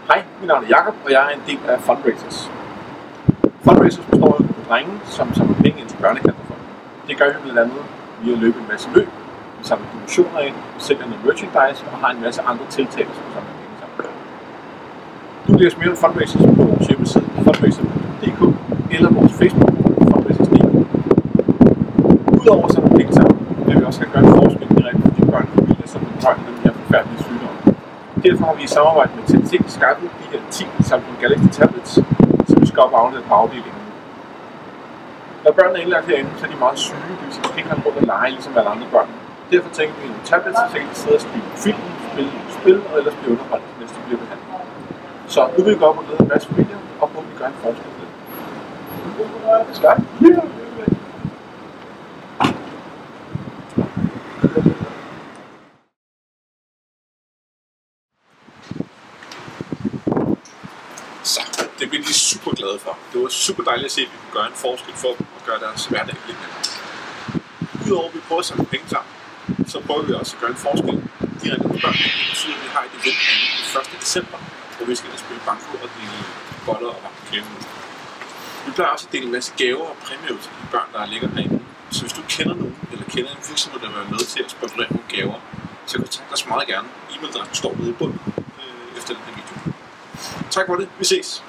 Hej, mit navn er Jakob, og jeg er en del af Fundraisers. Fundraisers består af drenge, som samler penge ind til Børnecancerfonden. Det gør vi blandt andet via at løbe en masse løb, vi samler donationer ind, vi sælger noget merchandise og har en masse andre tiltag, som vi samler penge sammen. Du kan læse mere om Fundraisers på vores hjemmeside fundraiser.dk eller vores Facebook-gruppe Fundraisers.dk. Udover at samle penge sammen, vil vi også have gøre en forskel direkte for de børn og familier, som er berørt af den her forfærdelige sygdom. Derfor har vi i samarbejde med TNT skaffet de her 10 Samsung Galaxy tablets, som vi skal op og aflevere på afdelingen. Når børnene er indlagt herinde, så er de meget syge, det vil sige, at de ikke kan rundt og lege ligesom alle andre børn. Derfor tænker vi nogle tablets, så kan de sidde og spille film, spil og ellers blive underholdt, mens de bliver behandlet. Så nu vil vi gå op og glæde en masse familier, og på at vi gør en forskel med det. Skal vi? Så, det blev de super glade for. Det var super dejligt at se, at vi kunne gøre en forskel for dem og gøre deres hverdag lidt nemmere. Udover at vi prøver at samle penge sammen, så prøver vi også at gøre en forskel direkte på børnene. Det betyder, at vi har et event den 1. december, hvor vi skal spille banko og dele boller og varme kæve. Vi plejer også at dele en masse gaver og præmier til de børn, der ligger herinde. Så hvis du kender nogen, eller kender en virksomhed, der vil være med til at sponsorere nogle gaver, så kontakt os meget gerne. E-mailadressen står nede i bunden efter den her video. Tak for det. Vi ses.